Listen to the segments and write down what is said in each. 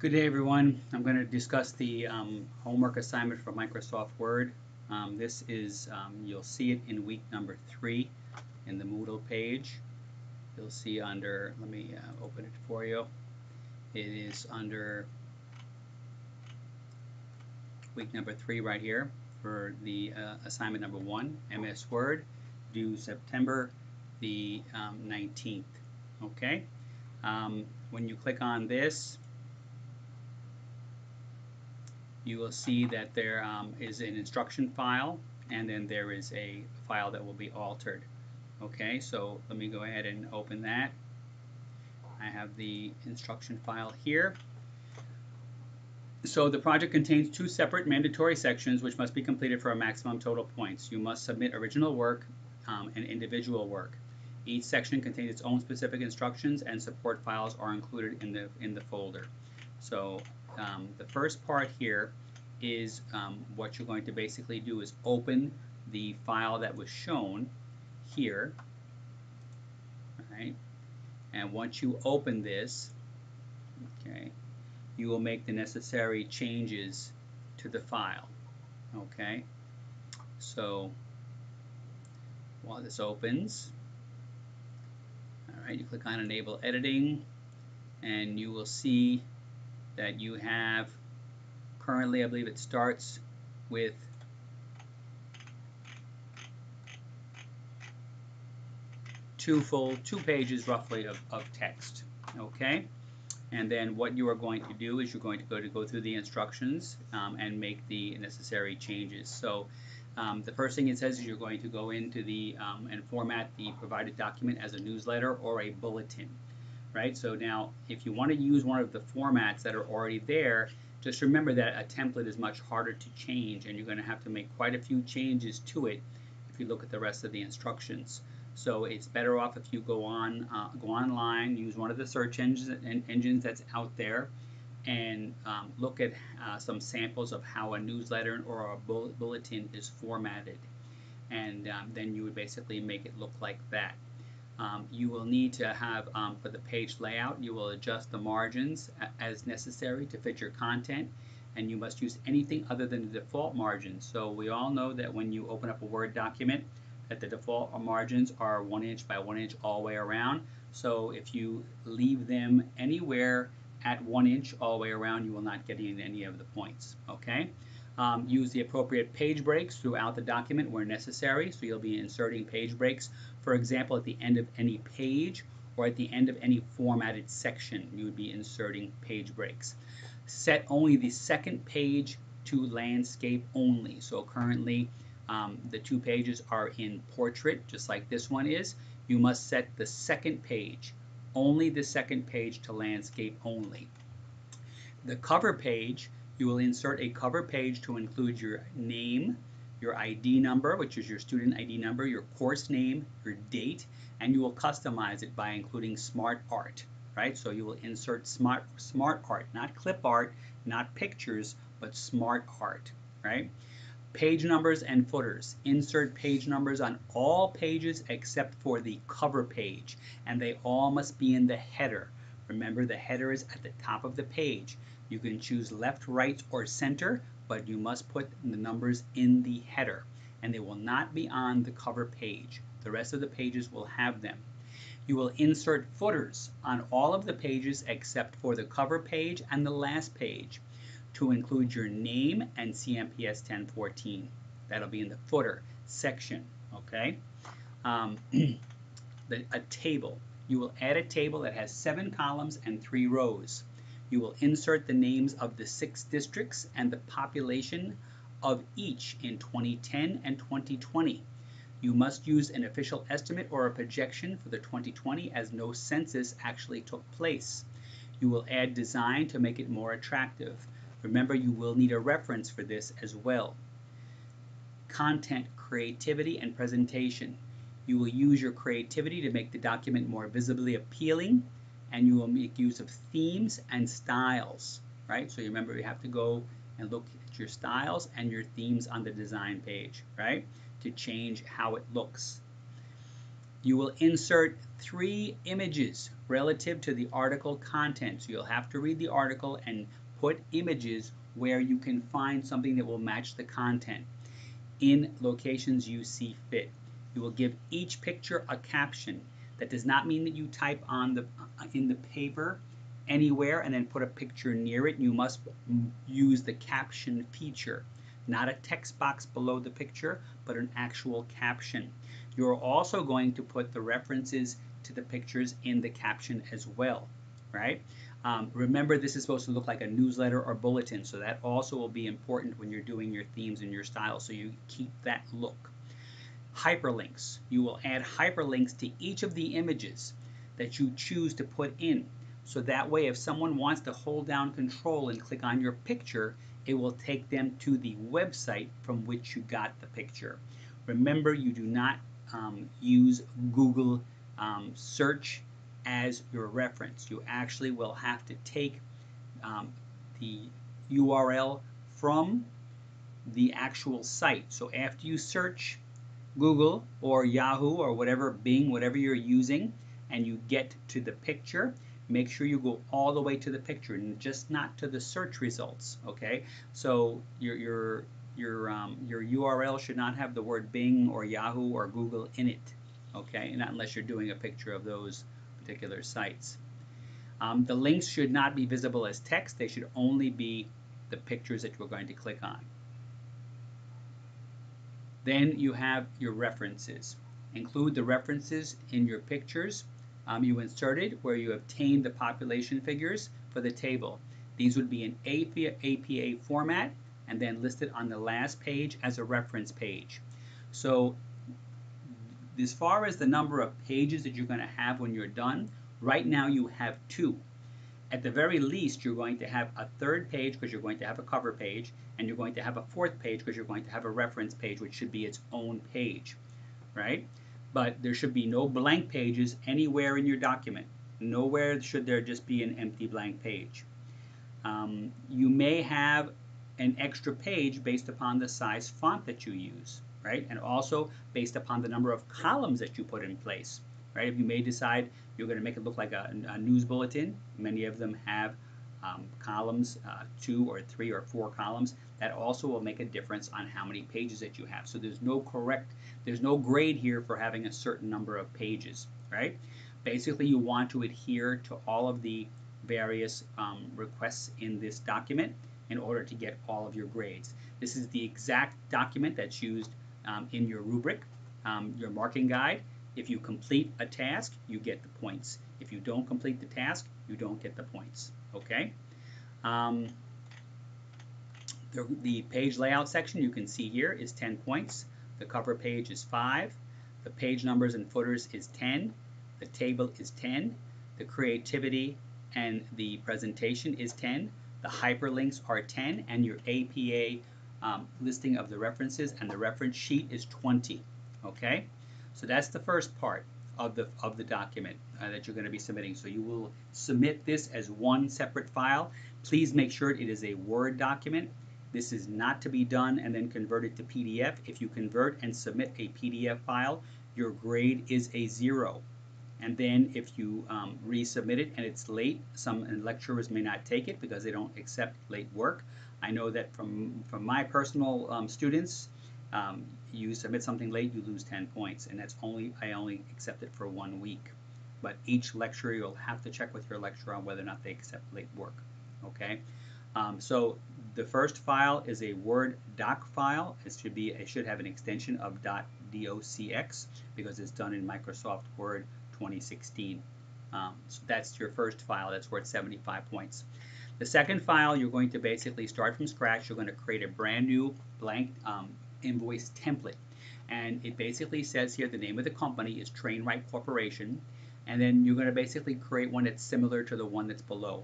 Good day, everyone. I'm going to discuss the homework assignment for Microsoft Word. You'll see it in week number 3 in the Moodle page. You'll see under, let me open it for you. It is under week number 3 right here for the assignment number 1, MS Word, due September the 19th. Okay? When you click on this, you will see that there is an instruction file, and then there is a file that will be altered. Okay, so let me go ahead and open that. I have the instruction file here. So the project contains 2 separate mandatory sections which must be completed for a maximum total points. You must submit original work and individual work. Each section contains its own specific instructions, and support files are included in the folder. So the first part here is what you're going to basically do is open the file that was shown here. Right? And once you open this, okay, you will make the necessary changes to the file. Okay, so while this opens, all right, you click on Enable Editing, and you will see that you have currently, I believe it starts with two pages roughly of text. Okay, and then what you are going to do is you're going to go through the instructions and make the necessary changes. So the first thing it says is you're going to go into the and format the provided document as a newsletter or a bulletin. Right? So now if you want to use one of the formats that are already there, just remember that a template is much harder to change, and you're going to have to make quite a few changes to it if you look at the rest of the instructions. So it's better off if you go online, use one of the search engines that's out there, and look at some samples of how a newsletter or a bulletin is formatted, and then you would basically make it look like that. You will need to have, for the page layout, you will adjust the margins as necessary to fit your content, and you must use anything other than the default margins. So we all know that when you open up a Word document, that the default margins are 1 inch by 1 inch all the way around. So if you leave them anywhere at 1 inch all the way around, you will not get any of the points. Okay? Use the appropriate page breaks throughout the document where necessary. So you'll be inserting page breaks, for example, at the end of any page or at the end of any formatted section, you would be inserting page breaks. Set only the second page to landscape only. So currently the 2 pages are in portrait, just like this one is. You must set the second page, only the second page, to landscape only. The cover page, you will insert a cover page to include your name, your ID number, which is your student ID number, your course name, your date, and you will customize it by including smart art, right? So you will insert smart art, not clip art, not pictures, but smart art, right? Page numbers and footers. Insert page numbers on all pages except for the cover page, and they all must be in the header. Remember, the header is at the top of the page. You can choose left, right, or center, but you must put the numbers in the header, and they will not be on the cover page. The rest of the pages will have them. You will insert footers on all of the pages except for the cover page and the last page, to include your name and CMPS 1014. That'll be in the footer section. Okay. A table. You will add a table that has 7 columns and 3 rows. You will insert the names of the 6 districts and the population of each in 2010 and 2020. You must use an official estimate or a projection for the 2020, as no census actually took place. You will add design to make it more attractive. Remember, you will need a reference for this as well. Content, creativity, and presentation. You will use your creativity to make the document more visibly appealing, and you will make use of themes and styles, right? So you remember, you have to go and look at your styles and your themes on the design page, right, to change how it looks. You will insert 3 images relative to the article content. So you'll have to read the article and put images where you can find something that will match the content in locations you see fit. You will give each picture a caption. That does not mean that you type on in the paper anywhere and then put a picture near it. You must use the caption feature, not a text box below the picture, but an actual caption. You're also going to put the references to the pictures in the caption as well, right? Remember, this is supposed to look like a newsletter or bulletin, so that also will be important when you're doing your themes and your style, so you keep that look. Hyperlinks. You will add hyperlinks to each of the images that you choose to put in. So that way, if someone wants to hold down control and click on your picture, it will take them to the website from which you got the picture. Remember, you do not use Google search as your reference. You actually will have to take the URL from the actual site. So after you search Google or Yahoo or whatever, Bing, whatever you're using, and you get to the picture, make sure you go all the way to the picture and just not to the search results. Okay, so your URL should not have the word Bing or Yahoo or Google in it. Okay, not unless you're doing a picture of those particular sites. The links should not be visible as text. They should only be the pictures that you're going to click on. Then you have your references. Include the references in your pictures you inserted where you obtained the population figures for the table. These would be in APA format and then listed on the last page as a reference page. So as far as the number of pages that you're going to have when you're done, right now you have 2. At the very least, you're going to have a 3rd page because you're going to have a cover page, and you're going to have a 4th page because you're going to have a reference page, which should be its own page, right? But there should be no blank pages anywhere in your document. Nowhere should there just be an empty blank page. You may have an extra page based upon the size font that you use, right? And also based upon the number of columns that you put in place, right? If you may decide you're going to make it look like a news bulletin, many of them have columns, 2 or 3 or 4 columns. That also will make a difference on how many pages that you have. So there's no grade here for having a certain number of pages, right? Basically, you want to adhere to all of the various requests in this document in order to get all of your grades. This is the exact document that's used in your rubric, your marking guide. If you complete a task, you get the points. If you don't complete the task, you don't get the points. Okay? The page layout section you can see here is 10 points. The cover page is 5. The page numbers and footers is 10. The table is 10. The creativity and the presentation is 10. The hyperlinks are 10, and your APA listing of the references and the reference sheet is 20. Okay? So that's the first part of the document that you're going to be submitting. So you will submit this as one separate file. Please make sure it is a Word document. This is not to be done and then converted to PDF. If you convert and submit a PDF file, your grade is a 0. And then if you resubmit it and it's late, some lecturers may not take it because they don't accept late work. I know that from my personal students, you submit something late, you lose 10 points, and I only accept it for 1 week. But each lecturer, you'll have to check with your lecturer on whether or not they accept late work. Okay, so the first file is a Word doc file. It should have an extension of .docx because it's done in Microsoft Word 2016. So that's your first file. That's worth 75 points. The second file, you're going to basically start from scratch. You're going to create a brand new blank invoice template, and it basically says here the name of the company is Trainwright Corporation, and then you're going to basically create one that's similar to the one that's below.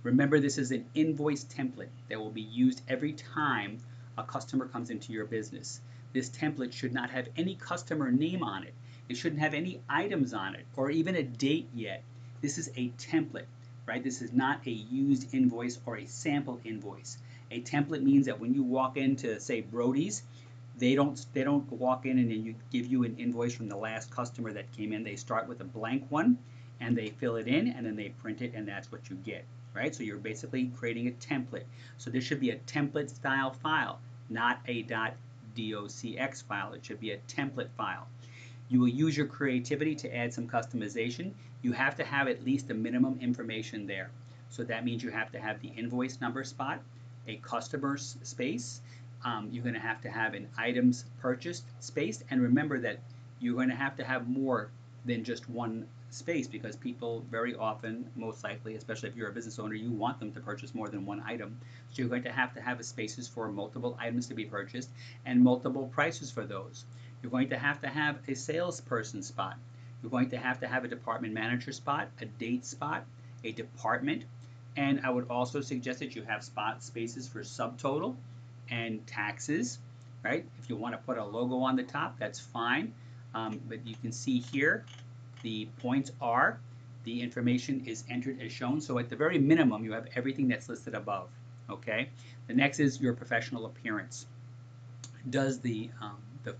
Remember, this is an invoice template that will be used every time a customer comes into your business. This template should not have any customer name on it. It shouldn't have any items on it or even a date yet. This is a template, right? This is not a used invoice or a sample invoice. A template means that when you walk into, say, Brody's, They don't walk in and then you give you an invoice from the last customer that came in. They start with a blank one and they fill it in and then they print it and that's what you get, right? So you're basically creating a template. So this should be a template style file, not a .docx file. It should be a template file. You will use your creativity to add some customization. You have to have at least the minimum information there. So that means you have to have the invoice number spot, a customer space. You're going to have an items purchased space. And remember that you're going to have more than just one space because people very often, most likely, especially if you're a business owner, you want them to purchase more than one item. So you're going to have spaces for multiple items to be purchased and multiple prices for those. You're going to have a salesperson spot. You're going to have a department manager spot, a date spot, a department, and I would also suggest that you have spaces for subtotal and taxes, right? If you want to put a logo on the top, that's fine. But you can see here the points are, the information is entered as shown. So at the very minimum, you have everything that's listed above, okay? The next is your professional appearance. Does the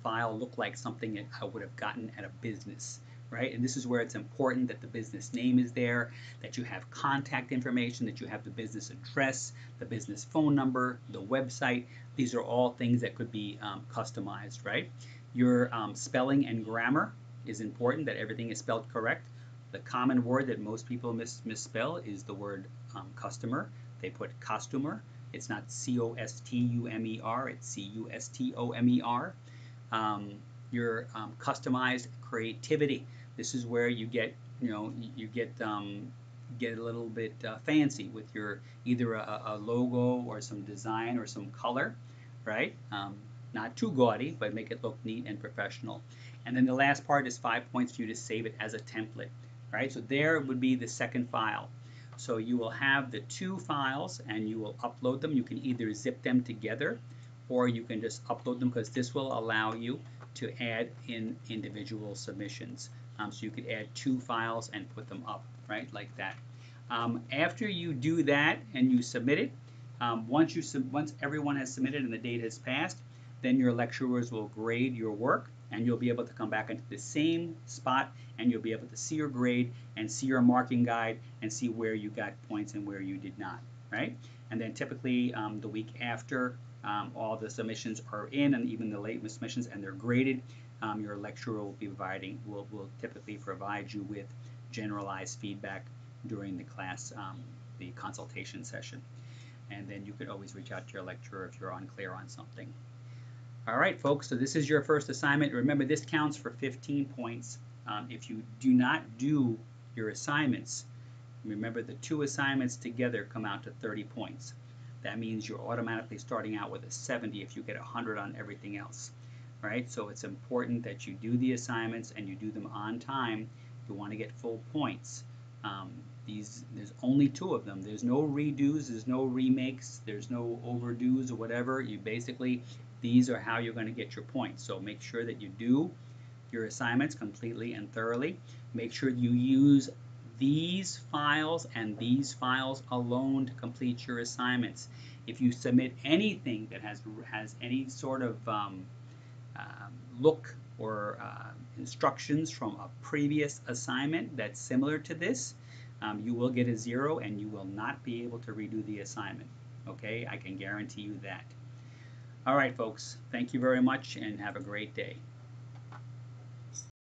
file look like something that I would have gotten at a business, right? And this is where it's important that the business name is there, that you have contact information, that you have the business address, the business phone number, the website. These are all things that could be customized, right? Your spelling and grammar is important, that everything is spelled correct. The common word that most people misspell is the word customer. They put costumer. It's not C-O-S-T-U-M-E-R, it's C-U-S-T-O-M-E-R. Your customized creativity. This is where you get, get a little bit fancy with your either a logo or some design or some color, right? Not too gaudy, but make it look neat and professional. And then the last part is 5 points for you to save it as a template, right? So there would be the second file. So you will have the two files and you will upload them. You can either zip them together or you can just upload them because this will allow you to add in individual submissions. So you could add two files and put them up, right, like that. After you do that and you submit it, once everyone has submitted and the date has passed, then your lecturers will grade your work and you'll be able to come back into the same spot and you'll be able to see your grade and see your marking guide and see where you got points and where you did not, right? And then typically the week after all the submissions are in and even the late submissions and they're graded, your lecturer will typically provide you with generalized feedback during the class, the consultation session. And then you could always reach out to your lecturer if you're unclear on something. All right, folks, so this is your first assignment. Remember, this counts for 15 points. If you do not do your assignments, remember the two assignments together come out to 30 points. That means you're automatically starting out with a 70 if you get 100 on everything else, right? So it's important that you do the assignments and you do them on time. You want to get full points. There's only two of them. There's no redos, there's no remakes, there's no overdos or whatever. These are how you're going to get your points. So make sure that you do your assignments completely and thoroughly. Make sure you use these files and these files alone to complete your assignments. If you submit anything that has any sort of look or instructions from a previous assignment that's similar to this, you will get a 0 and you will not be able to redo the assignment. Okay, I can guarantee you that. All right, folks, thank you very much and have a great day.